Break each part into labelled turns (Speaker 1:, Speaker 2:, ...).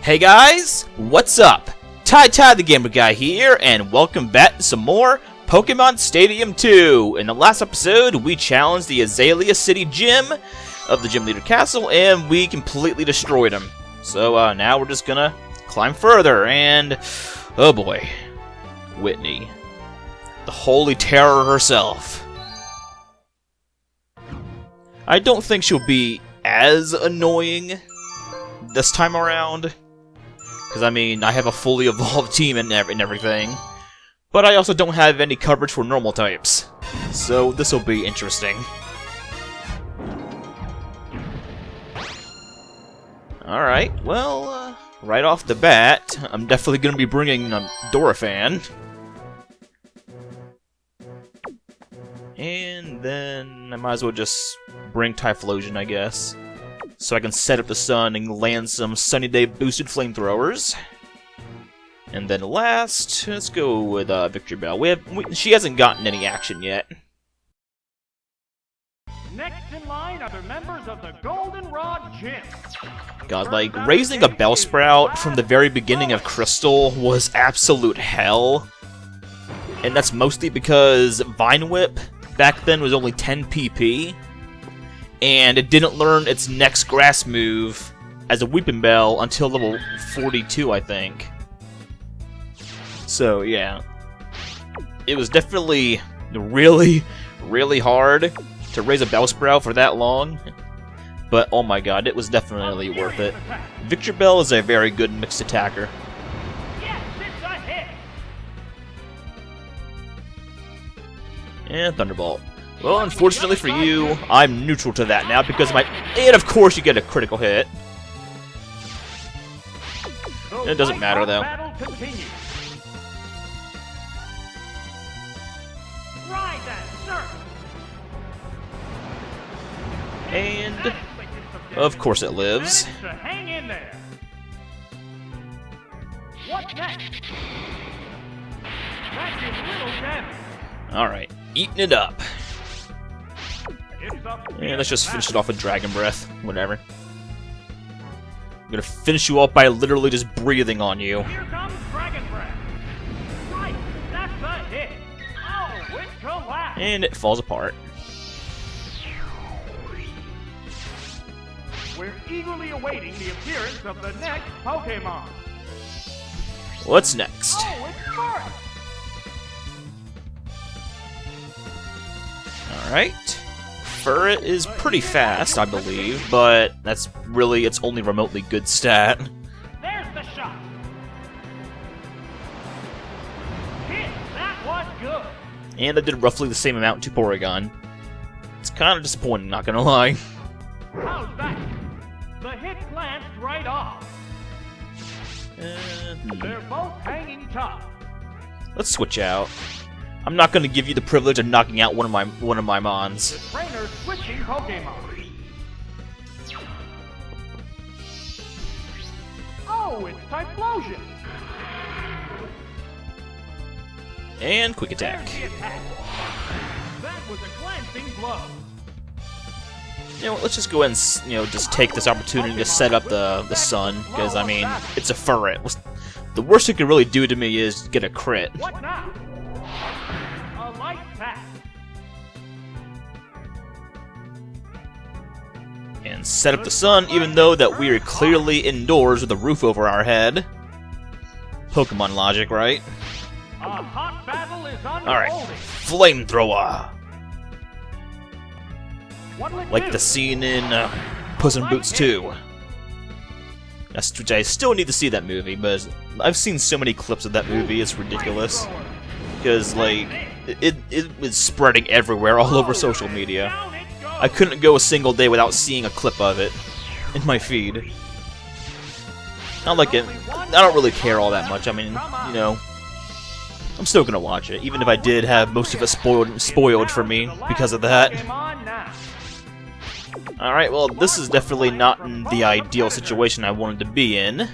Speaker 1: Hey guys, what's up? TyTyTheGamerGuy here, and welcome back to some more Pokemon Stadium 2. In the last episode, we challenged the Azalea City Gym of the Gym Leader Castle, and we completely destroyed him. So now we're just gonna climb further, and oh boy, Whitney, the holy terror herself. I don't think she'll be as annoying this time around, because I mean, I have a fully evolved team and everything, but I also don't have any coverage for normal types, so this will be interesting. Alright, well, right off the bat, I'm definitely going to be bringing Doraphan. And then I might as well just bring Typhlosion, I guess, so I can set up the sun and land some Sunny Day boosted flamethrowers. And then last, let's go with Victory Bell. She hasn't gotten any action yet.
Speaker 2: Next in line are the members of the Goldenrod Gym.
Speaker 1: God, like, raising a Bellsprout from the very beginning of Crystal was absolute hell. And that's mostly because Vine Whip back then was only 10 PP, and it didn't learn its next grass move as a Weeping Bell until level 42, I think. So, yeah. It was definitely really, really hard to raise a Bellsprout for that long, but oh my god, it was definitely worth it. Victory Bell is a very good mixed attacker. And Thunderbolt. Well, unfortunately for you, I'm neutral to that now because of my... And of course you get a critical hit. It doesn't matter though. And of course it lives. Alright, eating it up. And let's just finish it off with Dragon Breath. Whatever. I'm gonna finish you off by literally just breathing on you.
Speaker 2: Here comes Dragon Breath. Right, that's the hit. Oh, it collapsed.
Speaker 1: And it falls apart.
Speaker 2: We're eagerly awaiting the appearance of the next Pokemon.
Speaker 1: What's next?
Speaker 2: Oh, it's Furret.
Speaker 1: Alright. Furret is pretty fast, I believe, but that's really its only remotely good stat.
Speaker 2: There's the shot. Hit, that was good.
Speaker 1: And I did roughly the same amount to Porygon. It's kind of disappointing, not gonna lie.
Speaker 2: How's that? The hit glanced right off. They're both hanging tough.
Speaker 1: Let's switch out. I'm not going to give you the privilege of knocking out one of my mons.
Speaker 2: The trainer's switching Pokemon. Oh, it's Typhlosion.
Speaker 1: And quick attack.
Speaker 2: There's the attack. That was a glancing blow.
Speaker 1: You know what, let's just go ahead and just take this opportunity to set up the sun, because I mean, it's a Furret. The worst it could really do to me is get a crit.
Speaker 2: What now? A light pass.
Speaker 1: And set up the sun, even though that we are clearly indoors with a roof over our head. Pokemon logic, right?
Speaker 2: A hot battle is unfolding.
Speaker 1: Alright, Flamethrower!
Speaker 2: What'll it
Speaker 1: Like
Speaker 2: do?
Speaker 1: the scene in Puss in Boots 2. Which I still need to see that movie, but I've seen so many clips of that movie, it's ridiculous. Because, like, it was spreading everywhere, all over social media. I couldn't go a single day without seeing a clip of it in my feed. Not like it. I don't really care all that much. I mean, you know, I'm still gonna watch it, even if I did have most of it spoiled for me because of that. Alright, well, this is definitely not in the ideal situation I wanted to be in.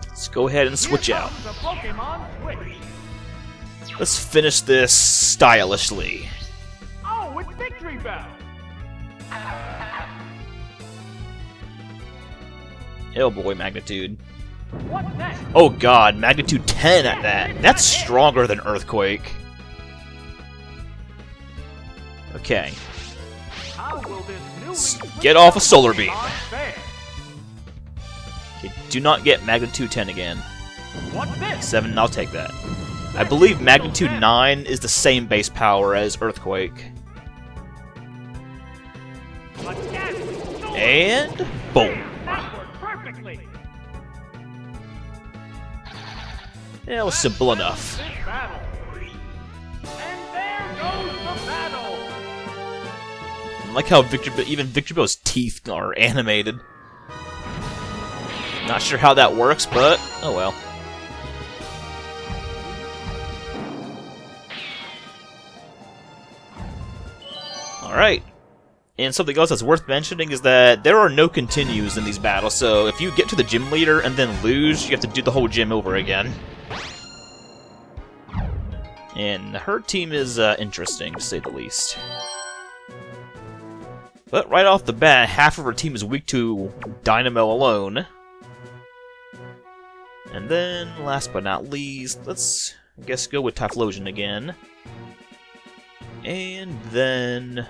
Speaker 1: Let's go ahead and switch out. Let's finish this stylishly.
Speaker 2: Oh, it's Victory Bell.
Speaker 1: Oh boy, Magnitude.
Speaker 2: What's next?
Speaker 1: Oh god, Magnitude 10 at that. That's stronger than Earthquake. Okay.
Speaker 2: How will this newly
Speaker 1: Get off a solar beam.
Speaker 2: fare?
Speaker 1: Okay, do not get Magnitude 10 again.
Speaker 2: What's this?
Speaker 1: 7, I'll take that. I believe Magnitude 9 is the same base power as Earthquake.
Speaker 2: Again.
Speaker 1: And boom.
Speaker 2: That worked perfectly.
Speaker 1: Yeah, it was simple enough.
Speaker 2: This battle. And there goes the battle.
Speaker 1: I like how even Victor Bill's teeth are animated. Not sure how that works, but oh well. Alright. And something else that's worth mentioning is that there are no continues in these battles, so if you get to the gym leader and then lose, you have to do the whole gym over again. And her team is interesting, to say the least. But right off the bat, half of her team is weak to Dynamo alone. And then, last but not least, let's, I guess, go with Typhlosion again. And then...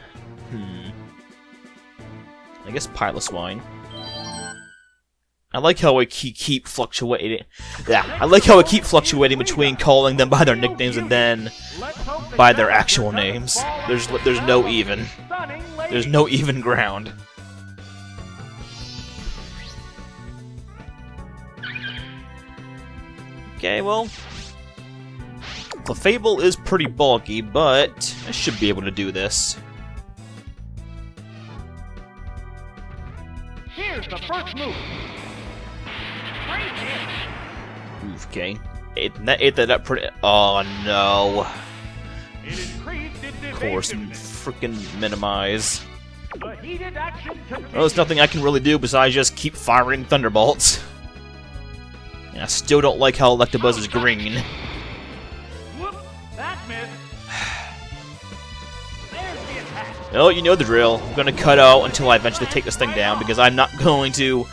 Speaker 1: I guess Piloswine. I like how I keep fluctuating. Yeah, I like how I keep fluctuating between calling them by their nicknames and then by their actual names. There's no even. There's no even ground. Okay, well, Clefable is pretty bulky, but I should be able to do this.
Speaker 2: Here's the first move. Great hit.
Speaker 1: Okay. Ate that up pretty... Oh, no.
Speaker 2: It increased its
Speaker 1: Of course,
Speaker 2: evasiveness.
Speaker 1: freaking minimize.
Speaker 2: The heated action continues.
Speaker 1: Well, there's nothing I can really do besides just keep firing Thunderbolts. And I still don't like how Electabuzz is green.
Speaker 2: Whoop, that missed. There's the attack.
Speaker 1: Well, you know the drill. I'm gonna cut out until I eventually take this thing down, because I'm not going to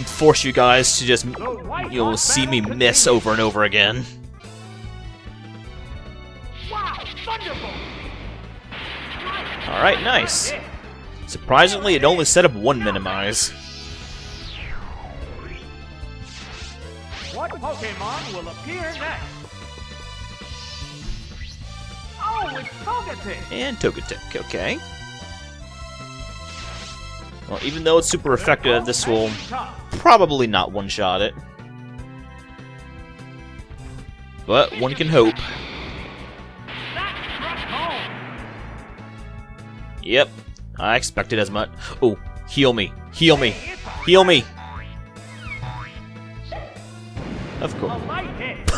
Speaker 1: force you guys to just, see me miss over and over again.
Speaker 2: Wow, Thunderbolt.
Speaker 1: Alright, nice. Surprisingly, it only set up one minimize.
Speaker 2: What Pokemon will appear next? Oh, it's Togetic.
Speaker 1: And Togetic, okay. Well, even though it's super effective, this will probably not one-shot it. But one can hope.
Speaker 2: That struck home.
Speaker 1: Yep, I expected as much. Oh, heal me, heal me, heal me! Of
Speaker 2: A
Speaker 1: course.
Speaker 2: light hit.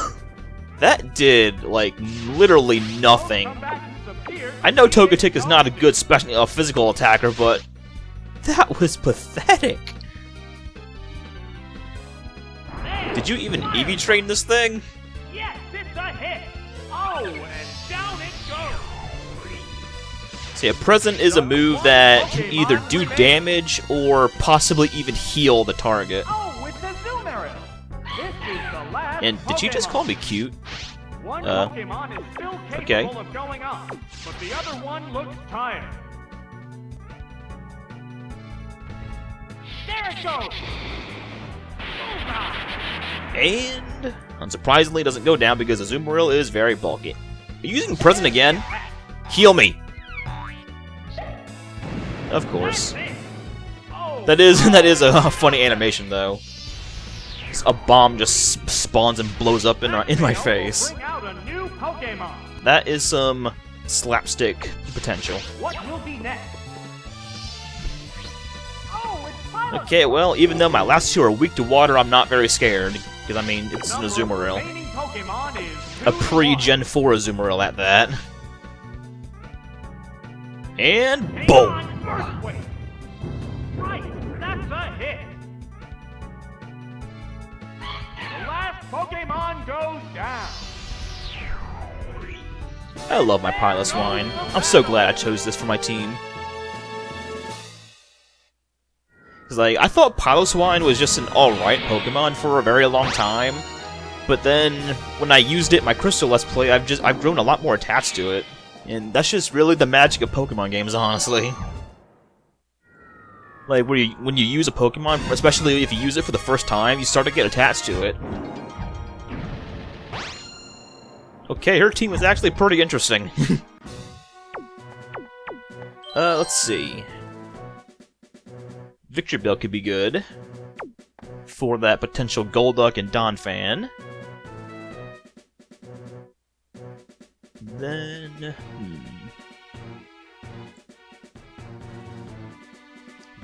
Speaker 1: That did, like, literally nothing.
Speaker 2: Combatants appear
Speaker 1: I know Togetic is not a good physical attacker, but that was pathetic. Did you even EV train this thing?
Speaker 2: Yes, it's a hit. Oh, and down it goes.
Speaker 1: See, a Present is a move that can either do damage or possibly even heal the target.
Speaker 2: Oh, it's a Zoomeril. This is the last
Speaker 1: And did you just call me cute?
Speaker 2: One Pokemon is still capable
Speaker 1: okay.
Speaker 2: of going on, but the other one looks tired. There it goes! Bullseye!
Speaker 1: And, unsurprisingly, it doesn't go down because the Azumarill is very bulky. Are you using Present again? Heal me! Of course.
Speaker 2: Oh,
Speaker 1: That is a funny animation, though. A bomb just spawns and blows up in my face.
Speaker 2: bring out a new Pokemon.
Speaker 1: That is some slapstick potential.
Speaker 2: What will be next? Oh, it's Piloswine.
Speaker 1: Okay, well, even though my last two are weak to water, I'm not very scared. Because, I mean, it's an
Speaker 2: Number of
Speaker 1: Azumarill.
Speaker 2: remaining Pokemon is
Speaker 1: A
Speaker 2: 2 to
Speaker 1: pre-Gen 4 Azumarill at that. And
Speaker 2: 1.
Speaker 1: boom!
Speaker 2: Aeon Earthquake. Right, that's a hit. The last Pokemon goes down.
Speaker 1: I love my Piloswine. I'm so glad I chose this for my team. Because Because like, I thought Piloswine was just an alright Pokemon for a very long time. But then, when I used it in my Crystal Let's Play, I've grown a lot more attached to it. And that's just really the magic of Pokemon games, honestly. Like, when you use a Pokemon, especially if you use it for the first time, you start to get attached to it. Okay, her team is actually pretty interesting. Let's see. Victreebel could be good for that potential Golduck and Donphan. Then,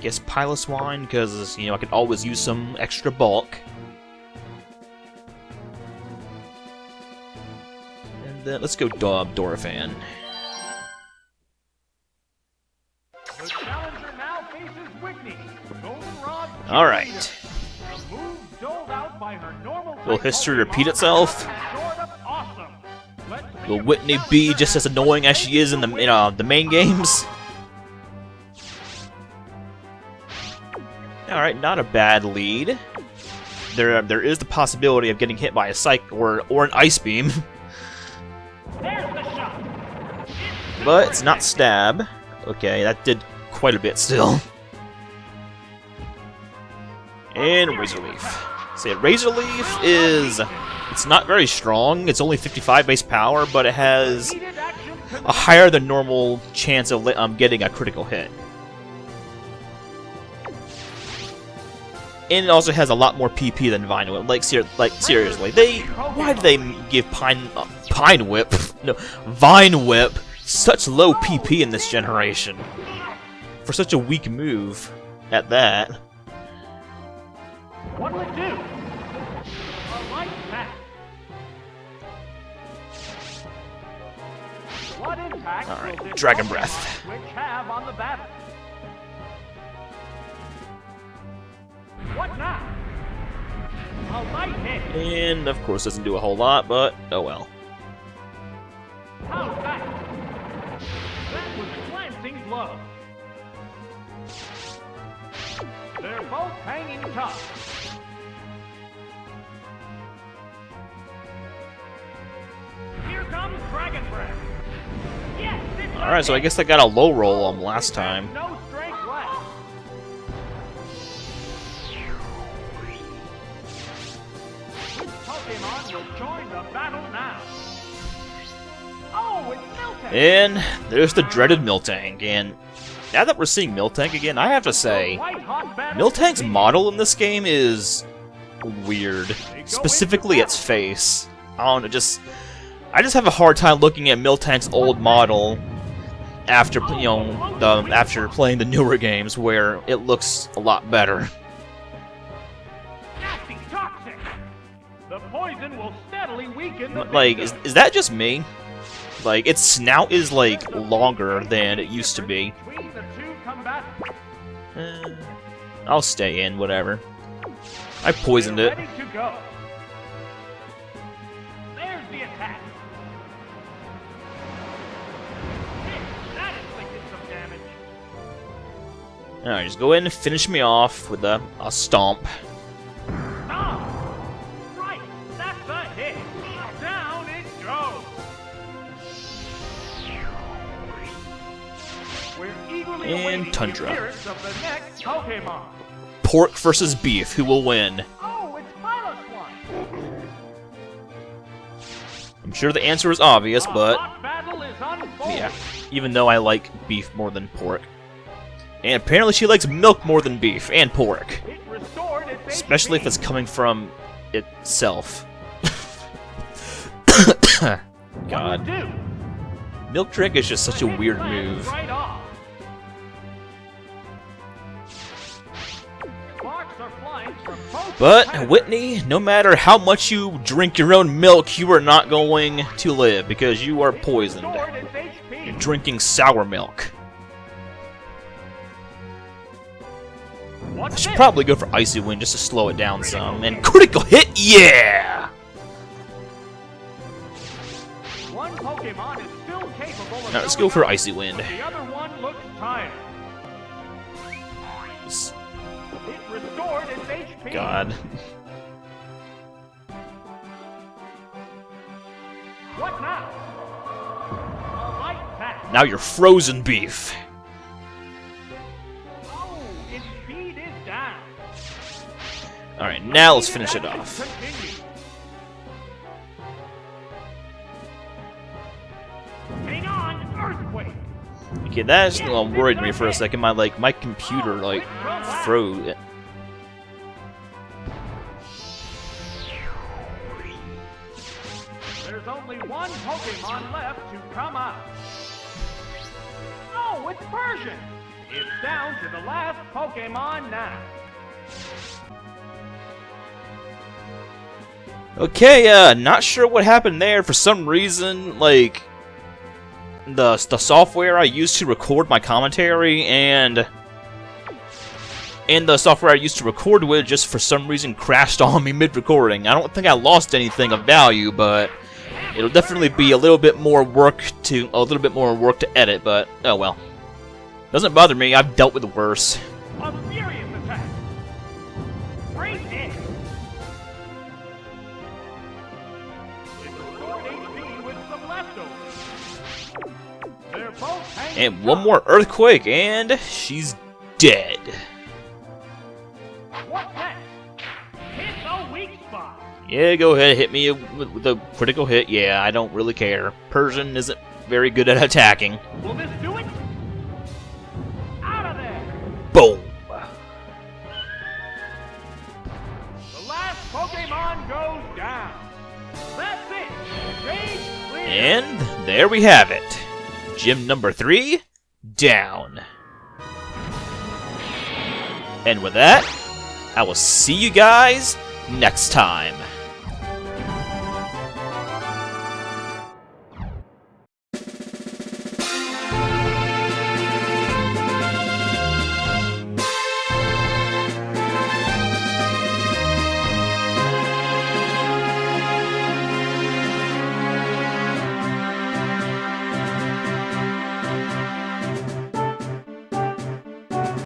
Speaker 1: guess Piloswine, because, you know, I could always use some extra bulk. And then, let's go Dorephan.
Speaker 2: The challenger now faces Whitney. Goldenrod.
Speaker 1: Alright.
Speaker 2: A move doled out by her normal
Speaker 1: Will history repeat itself?
Speaker 2: Sort of awesome. Let's see
Speaker 1: Will
Speaker 2: if
Speaker 1: Whitney be just as annoying as she is in the main games? Alright, not a bad lead. There is the possibility of getting hit by a Psych or an Ice Beam.
Speaker 2: There's the shot.
Speaker 1: But it's not Stab. Okay, that did quite a bit still. And Razor Leaf. See, Razor Leaf is... It's not very strong. It's only 55 base power, but it has a higher than normal chance of getting a critical hit. And it also has a lot more PP than Vine Whip. Like seriously, why do they give Vine Whip such low PP in this generation for such a weak move at that?
Speaker 2: What'll it do? A light pack. What impact
Speaker 1: Alright,
Speaker 2: will this
Speaker 1: Dragon
Speaker 2: Pokemon
Speaker 1: Breath.
Speaker 2: switch have on the battle? What now? A light hit.
Speaker 1: And of course doesn't do a whole lot, but oh well.
Speaker 2: How's that? That was a glancing blow. They're both hanging tough. Here comes Dragon Breath. Yes, it's
Speaker 1: Alright, so I guess I got a low roll on last time.
Speaker 2: no strength left. Which Pokemon will join the battle now? Oh, it's Miltank!
Speaker 1: And there's the dreaded Miltank, and now that we're seeing Miltank again, I have to say, Miltank's model in this game is weird. Specifically its face. I don't know, I just have a hard time looking at Miltank's old model after, you know, after playing the newer games where it looks a lot better.
Speaker 2: Nasty toxic! The poison will steadily weaken the
Speaker 1: Like,
Speaker 2: victim.
Speaker 1: is that just me? Like, its snout is, like, longer than it used to be.
Speaker 2: Between the two combatants.
Speaker 1: I'll stay in, whatever. I poisoned
Speaker 2: They're
Speaker 1: it.
Speaker 2: ready to go. There's the attack. That inflicted some damage.
Speaker 1: Alright, just go in and finish me off with a stomp.
Speaker 2: Ah! Right, that's a hit. Down it goes. We're eagerly
Speaker 1: And
Speaker 2: awaiting
Speaker 1: Tundra.
Speaker 2: the appearance of the next Pokemon.
Speaker 1: Pork versus beef, who will win?
Speaker 2: Oh, it's Piloswine.
Speaker 1: I'm sure the answer is obvious, but
Speaker 2: Hot battle is unfolding.
Speaker 1: yeah, even though I like beef more than pork. And apparently she likes milk more than beef and pork.
Speaker 2: It restored its
Speaker 1: Especially if
Speaker 2: HP.
Speaker 1: it's coming from itself.
Speaker 2: What will
Speaker 1: God.
Speaker 2: it do?
Speaker 1: Milk Drink is just such a
Speaker 2: The hit
Speaker 1: weird
Speaker 2: lands
Speaker 1: move.
Speaker 2: Right off. Sparks are flying from both
Speaker 1: But,
Speaker 2: competitors.
Speaker 1: Whitney, no matter how much you drink your own milk, you are not going to live because you are
Speaker 2: It
Speaker 1: poisoned.
Speaker 2: restored its HP.
Speaker 1: You're drinking sour milk. I
Speaker 2: What's
Speaker 1: should
Speaker 2: this?
Speaker 1: probably go for Icy Wind just to slow it down some. And critical hit, yeah!
Speaker 2: One Pokemon is still capable of
Speaker 1: Now let's
Speaker 2: going
Speaker 1: go for
Speaker 2: out,
Speaker 1: Icy Wind.
Speaker 2: but the other one looks tired.
Speaker 1: S-
Speaker 2: restored its HP.
Speaker 1: God.
Speaker 2: What now? A light pack.
Speaker 1: Now you're frozen beef.
Speaker 2: Oh, its speed is down.
Speaker 1: Alright, now let's finish it off.
Speaker 2: Continue. Hang on, earthquake.
Speaker 1: Okay, that is worried me for a second. My computer froze.
Speaker 2: There's only one Pokemon left to come up. Oh, it's Persian. It's down to the last Pokemon now.
Speaker 1: Okay, not sure what happened there. For some reason, like the software I used to record my commentary and the software I used to record with just for some reason crashed on me mid-recording. I don't think I lost anything of value, but it'll definitely be a little bit more work to edit. But oh well, doesn't bother me. I've dealt with worse.
Speaker 2: A furious attack. Great hit. It restored HP with some leftovers. They're both hanging
Speaker 1: And one more earthquake, and she's dead.
Speaker 2: What's next? Hit the weak spot.
Speaker 1: Yeah, go ahead, hit me with a critical hit. Yeah, I don't really care. Persian isn't very good at attacking.
Speaker 2: Will this do it? Out of there.
Speaker 1: Boom.
Speaker 2: The last Pokemon goes down. That's it. Stage clear.
Speaker 1: And there we have it. Gym number 3, down. And with that, I will see you guys next time.